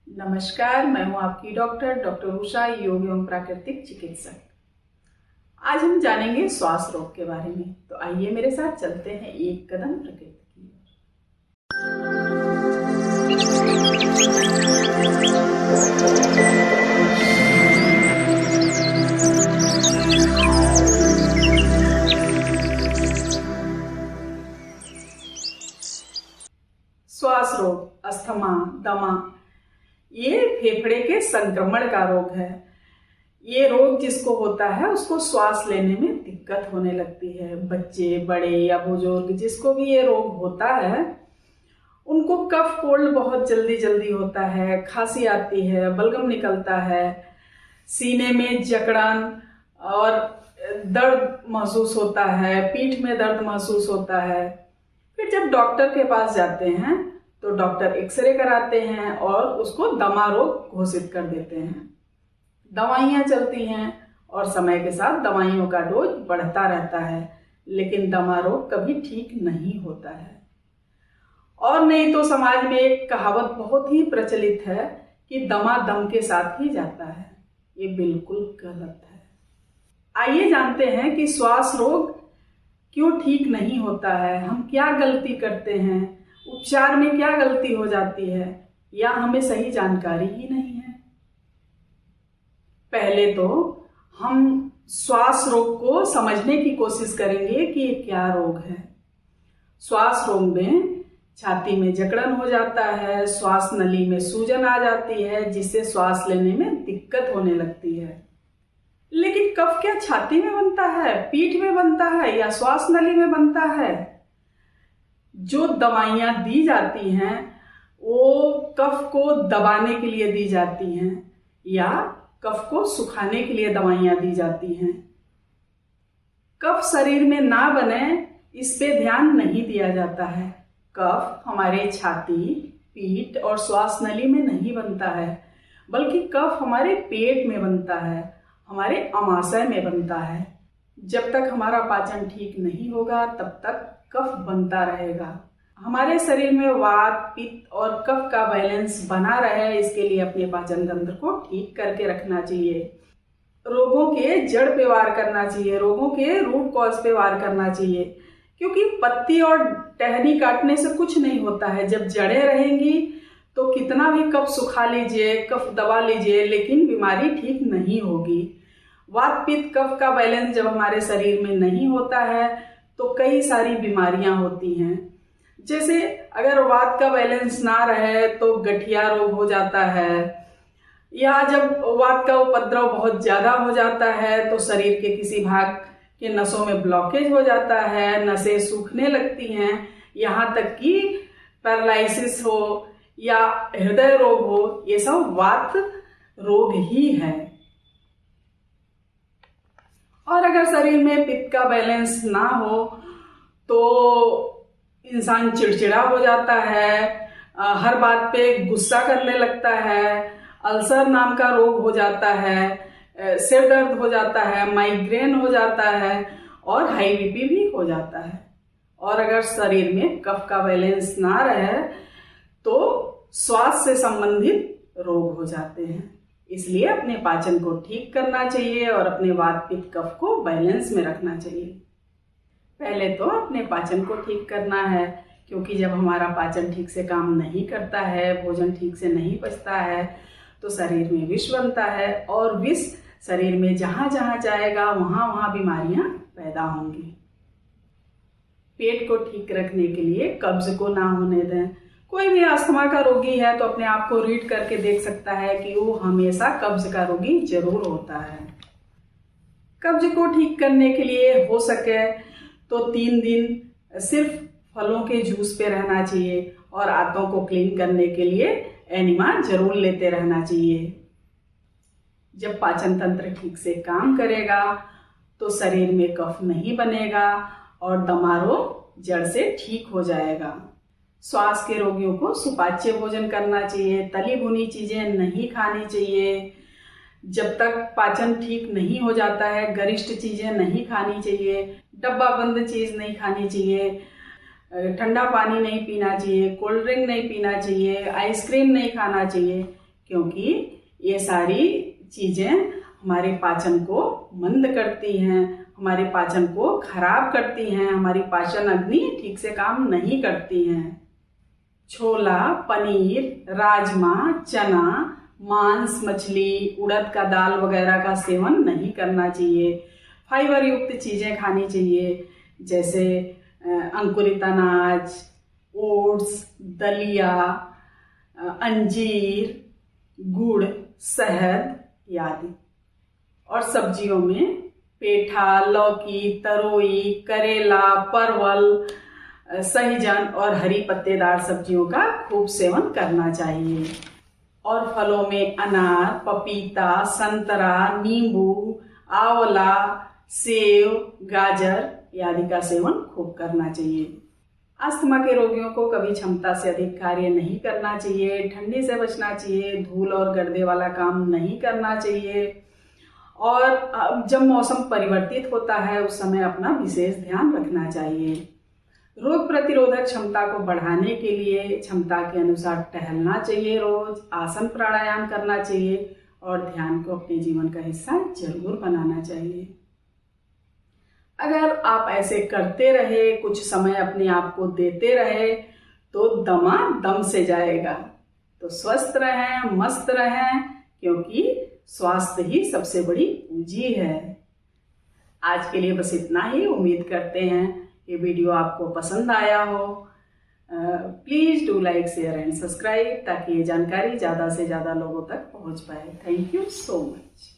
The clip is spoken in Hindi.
नमस्कार, मैं हूं आपकी डॉक्टर उषा, योग एवं प्राकृतिक चिकित्सक। आज हम जानेंगे श्वास रोग के बारे में। तो आइए मेरे साथ चलते हैं एक कदम प्रकृति की ओर। श्वास रोग, अस्थमा, दमा, ये फेफड़े के संक्रमण का रोग है। ये रोग जिसको होता है उसको श्वास लेने में दिक्कत होने लगती है। बच्चे, बड़े या बुजुर्ग, जिसको भी ये रोग होता है उनको कफ कोल्ड बहुत जल्दी जल्दी होता है, खांसी आती है, बलगम निकलता है, सीने में जकड़न और दर्द महसूस होता है, पीठ में दर्द महसूस होता है। फिर जब डॉक्टर के पास जाते हैं तो डॉक्टर एक्सरे कराते हैं और उसको दमा रोग घोषित कर देते हैं। दवाइयाँ चलती हैं और समय के साथ दवाइयों का डोज बढ़ता रहता है, लेकिन दमा रोग कभी ठीक नहीं होता है। और नहीं तो समाज में एक कहावत बहुत ही प्रचलित है कि दमा दम के साथ ही जाता है। ये बिल्कुल गलत है। आइए जानते हैं कि श्वास रोग क्यों ठीक नहीं होता है, हम क्या गलती करते हैं, उपचार में क्या गलती हो जाती है, या हमें सही जानकारी ही नहीं है। पहले तो हम श्वास रोग को समझने की कोशिश करेंगे कि ये क्या रोग है। श्वास रोग में छाती में जकड़न हो जाता है, श्वास नली में सूजन आ जाती है, जिससे श्वास लेने में दिक्कत होने लगती है। लेकिन कफ क्या छाती में बनता है, पीठ में बनता है या श्वास नली में बनता है? जो दवाइयाँ दी जाती हैं वो कफ को दबाने के लिए दी जाती हैं या कफ को सुखाने के लिए दवाइयाँ दी जाती हैं। कफ शरीर में ना बने इस पे ध्यान नहीं दिया जाता है। कफ हमारे छाती, पीठ और श्वास नली में नहीं बनता है, बल्कि कफ हमारे पेट में बनता है, हमारे अमाशय में बनता है। जब तक हमारा पाचन ठीक नहीं होगा तब तक कफ बनता रहेगा। हमारे शरीर में वात, पित्त और कफ का बैलेंस बना रहे, इसके लिए अपने पाचन तंत्र को ठीक करके रखना चाहिए। रोगों के जड़ पे वार करना चाहिए, रोगों के रूट कॉज पे वार करना चाहिए, क्योंकि पत्ती और टहनी काटने से कुछ नहीं होता है। जब जड़ें रहेंगी तो कितना भी कफ सुखा लीजिए, कफ दबा लीजिए, लेकिन बीमारी ठीक नहीं होगी। वात, पित्त, कफ का बैलेंस जब हमारे शरीर में नहीं होता है तो कई सारी बीमारियां होती हैं। जैसे अगर वात का बैलेंस ना रहे तो गठिया रोग हो जाता है, या जब वात का उपद्रव बहुत ज्यादा हो जाता है तो शरीर के किसी भाग के नसों में ब्लॉकेज हो जाता है, नसें सूखने लगती हैं, यहाँ तक कि पैरालिसिस हो या हृदय रोग हो, ये सब वात रोग ही है। और अगर शरीर में पित्त का बैलेंस ना हो तो इंसान चिड़चिड़ा हो जाता है, हर बात पे गुस्सा करने लगता है, अल्सर नाम का रोग हो जाता है, सिर दर्द हो जाता है, माइग्रेन हो जाता है और हाई बीपी भी हो जाता है। और अगर शरीर में कफ का बैलेंस ना रहे तो श्वास से संबंधित रोग हो जाते हैं। इसलिए अपने पाचन को ठीक करना चाहिए और अपने वात, पित्त, कफ को बैलेंस में रखना चाहिए। पहले तो अपने पाचन को ठीक करना है, क्योंकि जब हमारा पाचन ठीक से काम नहीं करता है, भोजन ठीक से नहीं पचता है तो शरीर में विष बनता है, और विष शरीर में जहां जहां जाएगा वहां वहां बीमारियां पैदा होंगी। पेट को ठीक रखने के लिए कब्ज को ना होने दें। कोई भी अस्थमा का रोगी है तो अपने आप को रीड करके देख सकता है कि वो हमेशा कब्ज का रोगी जरूर होता है। कब्ज को ठीक करने के लिए हो सके तो 3 दिन सिर्फ फलों के जूस पे रहना चाहिए और आंतों को क्लीन करने के लिए एनिमा जरूर लेते रहना चाहिए। जब पाचन तंत्र ठीक से काम करेगा तो शरीर में कफ नहीं बनेगा और दमा रोग जड़ से ठीक हो जाएगा। श्वास के रोगियों को सुपाच्य भोजन करना चाहिए, तली भुनी चीजें नहीं खानी चाहिए। जब तक पाचन ठीक नहीं हो जाता है गरिष्ठ चीजें नहीं खानी चाहिए, डब्बा बंद चीज नहीं खानी चाहिए, ठंडा पानी नहीं पीना चाहिए, कोल्ड ड्रिंक नहीं पीना चाहिए, आइसक्रीम नहीं खाना चाहिए, क्योंकि ये सारी चीजें हमारे पाचन को मंद करती हैं, हमारे पाचन को खराब करती हैं, हमारी पाचन अग्नि ठीक से काम नहीं करती हैं। छोला, पनीर, राजमा, चना, मांस, मछली, उड़द का दाल वगैरह का सेवन नहीं करना चाहिए। फाइबर युक्त चीजें खानी चाहिए, जैसे अंकुरित अनाज, ओट्स, दलिया, अंजीर, गुड़, शहद आदि। और सब्जियों में पेठा, लौकी, तरोई, करेला, परवल, सहजन और हरी पत्तेदार सब्जियों का खूब सेवन करना चाहिए। और फलों में अनार, पपीता, संतरा, नींबू, आंवला, सेव, गाजर आदि का सेवन खूब करना चाहिए। अस्थमा के रोगियों को कभी क्षमता से अधिक कार्य नहीं करना चाहिए, ठंडी से बचना चाहिए, धूल और गर्दे वाला काम नहीं करना चाहिए। और जब मौसम परिवर्तित होता है उस समय अपना विशेष ध्यान रखना चाहिए। रोग प्रतिरोधक क्षमता को बढ़ाने के लिए क्षमता के अनुसार टहलना चाहिए, रोज आसन प्राणायाम करना चाहिए और ध्यान को अपने जीवन का हिस्सा जरूर बनाना चाहिए। अगर आप ऐसे करते रहे, कुछ समय अपने आप को देते रहे, तो दमा दम से जाएगा। तो स्वस्थ रहें, मस्त रहें, क्योंकि स्वास्थ्य ही सबसे बड़ी पूंजी है। आज के लिए बस इतना ही। उम्मीद करते हैं ये वीडियो आपको पसंद आया हो। Please do like, share and subscribe, ताकि ये जानकारी ज़्यादा से ज़्यादा लोगों तक पहुंच पाए। Thank you so much.